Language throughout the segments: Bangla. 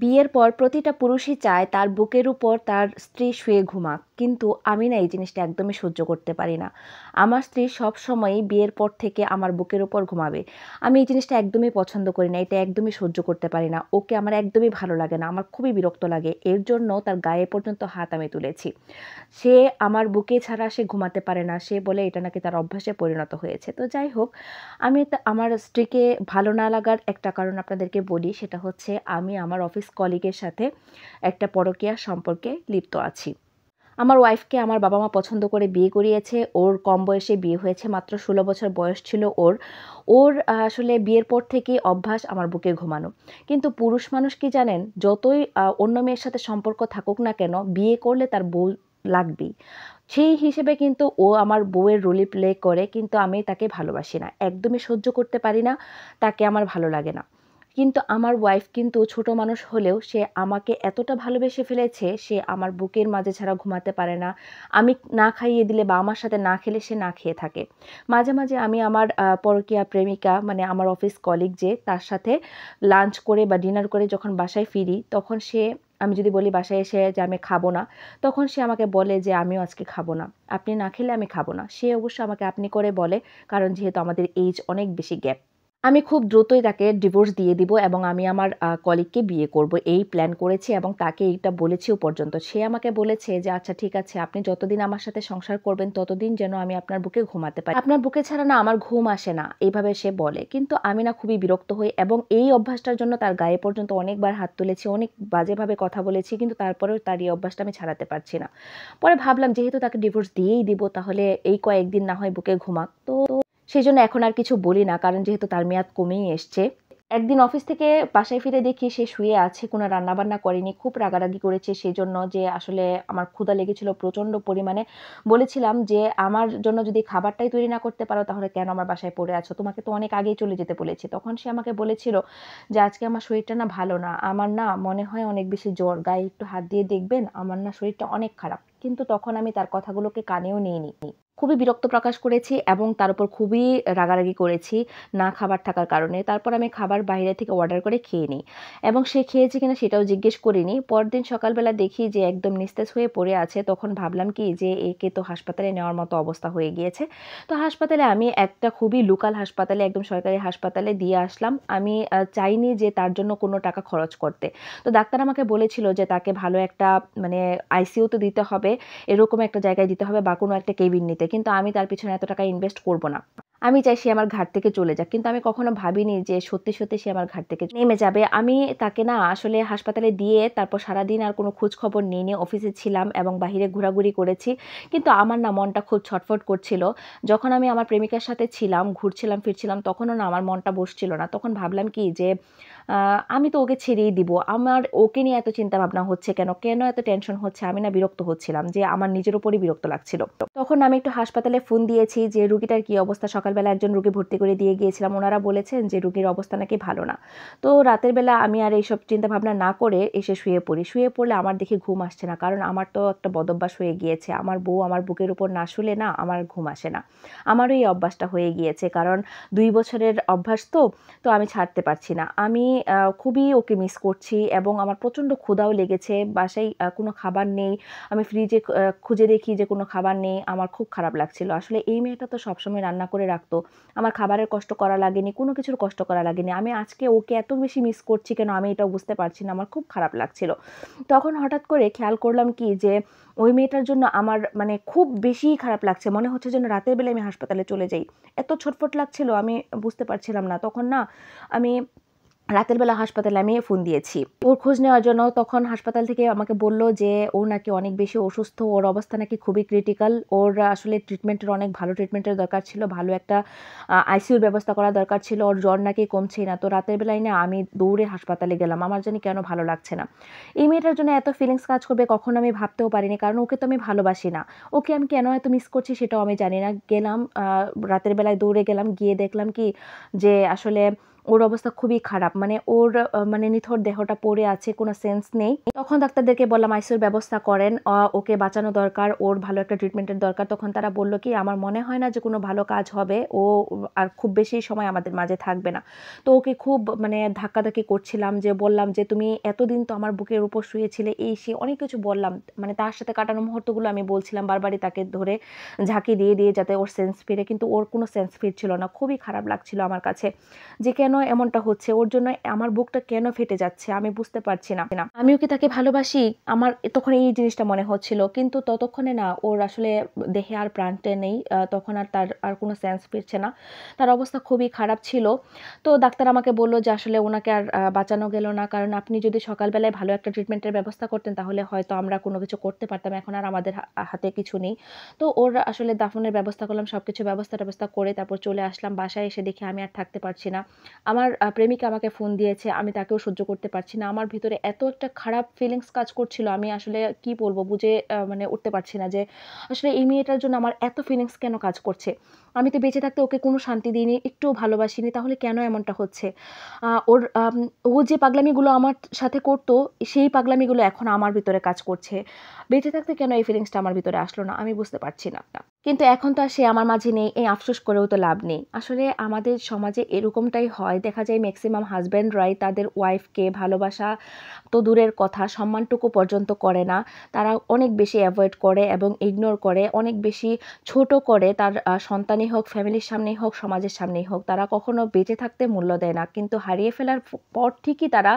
বিয়ের পর প্রতিটা পুরুষই চায় তার বুকের উপর তার স্ত্রী শুয়ে ঘুমাক, কিন্তু আমি না এই জিনিসটা একদমই সহ্য করতে পারি না। আমার স্ত্রী সবসময়ই বিয়ের পর থেকে আমার বুকের উপর ঘুমাবে। আমি এই জিনিসটা একদমই পছন্দ করি না, এটা একদমই সহ্য করতে পারি না। ওকে আমার একদমই ভালো লাগে না, আমার খুবই বিরক্ত লাগে। এর জন্য তার গায়ে পর্যন্ত হাত আমি তুলেছি। সে আমার বুকে ছাড়া সে ঘুমাতে পারে না, সে বলে এটা নাকি তার অভ্যাসে পরিণত হয়েছে। তো যাই হোক, আমি আমার স্ত্রীকে ভালো না লাগার একটা কারণ আপনাদেরকে বলি, সেটা হচ্ছে আমি আমার অফিস কলিগের সাথে একটা পরকীয়া সম্পর্কে লিপ্ত আছি। আমার ওয়াইফকে আমার বাবা-মা পছন্দ করে বিয়ে করিয়েছে। ওর কম বয়সে বিয়ে হয়েছে, মাত্র ১৬ বছর বয়স ছিল ওর। ওর আসলে বিয়ের পর থেকেই অভ্যাস আমার বুকে ঘুমানো। কিন্তু পুরুষ মানুষ কি জানেন? যতই অন্য মেয়ের সাথে সম্পর্ক থাকুক না কেন, বিয়ে করলে তার বউ লাগবেই। সেই হিসেবে কিন্তু ও আমার বউয়ের রোল প্লে করে, কিন্তু আমি তাকে ভালোবাসি না। একদমই সহ্য করতে পারি না, তাকে আমার ভালো লাগে না। কিন্তু আমার ওয়াইফ কিন্তু ছোট মানুষ হলেও সে আমাকে এতটা ভালোবেসে ফেলেছে, সে আমার বুকের মাঝে ছাড়া ঘুমাতে পারে না। আমি না খাইয়ে দিলে বা আমার সাথে না খেলে সে না খেয়ে থাকে। মাঝে, মাঝে আমি আমার পরকীয়া প্রেমিকা মানে আমার অফিস কলিগ যে তার সাথে লাঞ্চ করে বা ডিনার করে যখন বাসায় ফিরি, তখন সে আমি যদি বলি বাসায় এসে যে আমি খাবো না, তখন সে আমাকে বলে যে আমিও আজকে খাবো না। আপনি না খেলে আমি খাবো না। সে অবশ্য আমাকে আপনি করে বলে, কারণ যেহেতু আমাদের এইজ অনেক বেশি গ্যাপ। আমি খুব দ্রুতই তাকে ডিভোর্স দিয়ে দিব এবং আমি আমার কলিগকে বিয়ে করব এই প্ল্যান করেছি এবং তাকে এইটা বলেছিও পর্যন্ত। সে আমাকে বলেছে যে, "আচ্ছা ঠিক আছে, আপনি যতদিন আমার সাথে সংসার করবেন ততদিন যেন আমি আপনার বুকে ঘুমাতে পারি। আপনার বুকে ছাড়া না আমার ঘুম আসে না।" এইভাবে সে বলে। কিন্তু আমি না খুবই বিরক্ত হই এবং এই অভ্যাসটার জন্য তার গায়ে পর্যন্ত অনেকবার হাত তুলেছি, অনেক বাজেভাবে কথা বলেছি, কিন্তু তারপরেও তার এই অভ্যাসটা আমি ছাড়াতে পারছি না। পরে ভাবলাম যেহেতু তাকে ডিভোর্স দিয়েই দিব, তাহলে এই কয়েকদিন না হয় বুকে ঘুমাক। তো সেজন্য এখন আর কিছু বলি না, কারণ যেহেতু তার মেয়াদ কমেই এসছে। একদিন অফিস থেকে বাসায় ফিরে দেখি সে শুয়ে আছে, কোনো রান্নাবান্না করেনি। খুব রাগারাগি করেছে সেজন্য যে আসলে আমার ক্ষুধা লেগেছিল প্রচণ্ড পরিমাণে। বলেছিলাম যে, "আমার জন্য যদি খাবারটাই তৈরি না করতে পারো তাহলে কেন আমার বাসায় পড়ে আছো? তোমাকে তো অনেক আগেই চলে যেতে বলেছি।" তখন সে আমাকে বলেছিল যে, "আজকে আমার শরীরটা না ভালো না। আমার না মনে হয় অনেক বেশি জ্বর। গায়ে একটু হাত দিয়ে দেখবেন, আমার না শরীরটা অনেক খারাপ।" কিন্তু তখন আমি তার কথাগুলোকে কানেও নিইনি। খুবই বিরক্ত প্রকাশ করেছি এবং তার উপর খুবই রাগারাগি করেছি না খাবার থাকার কারণে। তারপর আমি খাবার বাইরে থেকে অর্ডার করে খেয়ে নিই এবং সে খেয়েছে কিনা সেটাও জিজ্ঞেস করিনি। পরদিন সকালবেলা দেখি যে একদম নিস্তেজ হয়ে পড়ে আছে। তখন ভাবলাম কি যে একে তো হাসপাতালে নেওয়ার মতো অবস্থা হয়ে গিয়েছে। তো হাসপাতালে আমি একটা খুবই লোকাল হাসপাতালে, একদম সরকারি হাসপাতালে দিয়ে আসলাম। আমি চাইনি যে তার জন্য কোনো টাকা খরচ করতে। তো ডাক্তার আমাকে বলেছিল যে তাকে ভালো একটা মানে আইসিইউতে দিতে হবে, এরকম একটা জায়গায় দিতে হবে বা কোনো একটা কেবিন নিতে। কিন্তু আমি তার পিছনে এত টাকা ইনভেস্ট করব না। আমি চাই সে আমার ঘাট থেকে চলে যাক। কিন্তু আমি কখনো ভাবিনি যে সত্যি, সত্যি সে আমার ঘাট থেকে নেমে যাবে। আমি তাকে না আসলে হাসপাতালে দিয়ে তারপর সারাদিন আর কোনো খোঁজ খবর নিইনি। অফিসে ছিলাম এবং বাহিরে ঘোরাঘুরি করেছি। কিন্তু আমার না মনটা খুব ছটফট করছিল। যখন আমি আমার প্রেমিকার সাথে ছিলাম, ঘুরছিলাম ফিরছিলাম, তখনও না আমার মনটা বসছিল না। তখন ভাবলাম কি যে আমি তো ওকে ছেড়েই দিব। আমার ওকে নিয়ে এত চিন্তাভাবনা হচ্ছে কেন? কেন এত টেনশন হচ্ছে? আমি না বিরক্ত হচ্ছিলাম যে আমার নিজের উপরই বিরক্ত লাগছিল। তখন আমি একটু হাসপাতালে ফোন দিয়েছি যে রুগীটার কি অবস্থা? সকালবেলা একজন রুগী ভর্তি করে দিয়ে গিয়েছিলাম। উনারা বলেছেন যে রুগীর অবস্থা নাকি ভালো না। তো রাতের বেলা আমি আর এইসব চিন্তাভাবনা না করে এসে শুয়ে পড়ি। শুয়ে পড়লে আমার দেখি ঘুম আসছে না। কারণ আমার তো একটা বদঅভ্যাস হয়ে গিয়েছে। আমার বউ আমার বুকের উপর না শুলে না আমার ঘুম আসে না। আমারও এই অভ্যাসটা হয়ে গিয়েছে। কারণ ২ বছরের অভ্যাস তো, তো আমি ছাড়তে পারছি না। আমি খুবই ওকে মিস করছি এবং আমার প্রচণ্ড ক্ষুধাও লেগেছে। বাসায় কোনো খাবার নেই। আমি ফ্রিজে খুঁজে দেখি যে কোনো খাবার নেই। আমার খুব খারাপ লাগছিল। আসলে এই মেয়েটা তো সবসময় রান্না করে রাখতো। আমার খাবারের কষ্ট করা লাগেনি, কোনো কিছুর কষ্ট করা লাগেনি। আমি আজকে ওকে এত বেশি মিস করছি কেন আমি এটাও বুঝতে পারছি না। আমার খুব খারাপ লাগছিল। তখন হঠাৎ করে খেয়াল করলাম কি যে ওই মেয়েটার জন্য আমার মানে খুব বেশিই খারাপ লাগছে। মনে হচ্ছে যেন রাতের বেলায় আমি হাসপাতালে চলে যাই। এত ছটফট লাগছিল আমি বুঝতে পারছিলাম না। তখন না আমি রাতের বেলা হাসপাতালে আমি ফোন দিয়েছি ওর খোঁজ নেওয়ার জন্য। তখন হাসপাতাল থেকে আমাকে বলল যে ও নাকি অনেক বেশি অসুস্থ, ওর অবস্থা নাকি খুবই ক্রিটিক্যাল। ওর আসলে ট্রিটমেন্টের অনেক ভালো ট্রিটমেন্টের দরকার ছিল, ভালো একটা আইসিইউর ব্যবস্থা করা দরকার ছিল। ওর জ্বর নাকি কমছেই না। তো রাতের বেলায় না আমি দৌড়ে হাসপাতালে গেলাম। আমার জানি কেন ভালো লাগছে না। এই মেয়েটার জন্য এত ফিলিংস কাজ করবে কখনো আমি ভাবতেও পারিনি, কারণ ওকে তো আমি ভালোবাসি না। ওকে আমি কেন এত মিস করছি সেটাও আমি জানি না। গেলাম রাতের বেলায় দৌড়ে গেলাম, গিয়ে দেখলাম কি যে আসলে ওর অবস্থা খুবই খারাপ, মানে ওর মানে নিথর দেহটা পড়ে আছে, কোনো সেন্স নেই। তখন ডাক্তারদেরকে বললাম আইসিইউর ব্যবস্থা করেন, ওকে বাঁচানো দরকার, ওর ভালো একটা ট্রিটমেন্টের দরকার। তখন তারা বলল কি, আমার মনে হয় না যে কোনো ভালো কাজ হবে, ও আর খুব বেশি সময় আমাদের মাঝে থাকবে না। তো ওকে খুব মানে ধাক্কাধাক্কি করছিলাম, যে বললাম যে তুমি এতদিন তো আমার বুকের উপর শুয়েছিলে, এই সে অনেক কিছু বললাম, মানে তার সাথে কাটানো মুহূর্তগুলো আমি বলছিলাম বারবারই তাকে ধরে ঝাঁকি দিয়ে দিয়ে যাতে ওর সেন্স ফিরে, কিন্তু ওর কোনো সেন্স ফিরছিল না। খুবই খারাপ লাগছিল আমার কাছে যে কেন এমনটা হচ্ছে, ওর জন্য আমার বুকটা কেন ফেটে যাচ্ছে আমি বুঝতে পারছি না। আমিও কি তাকে ভালোবাসি, আমার তখন এই জিনিসটা মনে হচ্ছিল, কিন্তু ততক্ষণে না ওর আসলে দেহে আর প্রাণটা নেই, তখন আর তার আর কোনো সেন্স ফিরছে না, তার অবস্থা খুবই খারাপ ছিল। তো ডাক্তার আমাকে বলল যে আসলে ওনাকে আর বাঁচানো গেল না, কারণ আপনি যদি সকালবেলায় ভালো একটা ট্রিটমেন্টের ব্যবস্থা করতেন তাহলে হয়তো আমরা কোনো কিছু করতে পারতাম, এখন আর আমাদের হাতে কিছু নেই। তো ওর আসলে দাফনের ব্যবস্থা করলাম, সব কিছু ব্যবস্থা করে তারপর চলে আসলাম। বাসায় এসে দেখি আমি আর থাকতে পারছি না। আমার প্রেমিকা আমাকে ফোন দিয়েছে, আমি তাকেও সহ্য করতে পারছি না। আমার ভিতরে এত একটা খারাপ ফিলিংস কাজ করছিল, আমি আসলে কি বলবো বুঝে মানে উঠতে পারছি না যে আসলে এই মেয়েটার জন্য আমার এত ফিলিংস কেন কাজ করছে। আমি তো বেঁচে থাকতে ওকে কোনো শান্তি দিইনি, একটুও ভালোবাসিনি, তাহলে কেন এমনটা হচ্ছে? ওর ও যে পাগলামিগুলো আমার সাথে করতো, সেই পাগলামিগুলো এখন আমার ভিতরে কাজ করছে। বেঁচে থাকতে কেন এই ফিলিংসটা আমার ভিতরে আসলো না আমি বুঝতে পারছি না। কিন্তু এখন তো আর সে আমার মাঝে নেই, এই আফসোস করেও তো লাভ নেই। আসলে আমাদের সমাজে এরকমটাই হয়, দেখা যায় ম্যাক্সিমাম হাজব্যান্ডরাই তাদের ওয়াইফকে ভালোবাসা তো দূরের কথা, সম্মানটুকু পর্যন্ত করে না। তারা অনেক বেশি অ্যাভয়েড করে এবং ইগনোর করে, অনেক বেশি ছোট করে, তার সন্তানই হোক, ফ্যামিলির সামনেই হোক, সমাজের সামনেই হোক। তারা কখনো বেঁচে থাকতে মূল্য দেয় না, কিন্তু হারিয়ে ফেলার পর ঠিকই তারা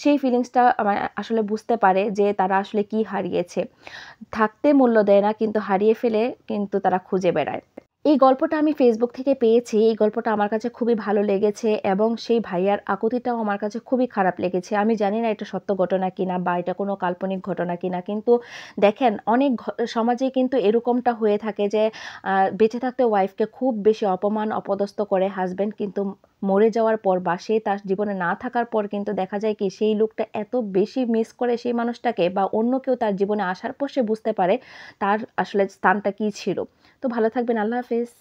সেই ফিলিংসটা আসলে বুঝতে পারে যে তারা আসলে কি হারিয়েছে। থাকতে মূল্য দেয় না, কিন্তু হারিয়ে ফেলে কিন্তু তারা খুঁজে বেড়ায়। এই গল্পটা আমি ফেসবুক থেকে পেয়েছি। এই গল্পটা আমার কাছে খুবই ভালো লেগেছে এবং সেই ভাইয়ার আকুতিটাও আমার কাছে খুবই খারাপ লেগেছে। আমি জানি না এটা সত্য ঘটনা কিনা বা এটা কোনো কাল্পনিক ঘটনা কিনা। কিন্তু দেখেন, অনেক সমাজে কিন্তু এরকমটা হয়ে থাকে যে বেঁচে থাকতে ওয়াইফকে খুব বেশি অপমান, অপদস্থ করে হাসব্যান্ড, কিন্তু মরে যাওয়ার পর বা সে তার জীবনে না থাকার পর কিন্তু দেখা যায় কি সেই লোকটা এত বেশি মিস করে সেই মানুষটাকে, বা অন্য কেউ তার জীবনে আসার পর সে বুঝতে পারে তার আসলে স্থানটা কী ছিল। তো ভালো থাকবেন। আল্লাহ হাফেজ।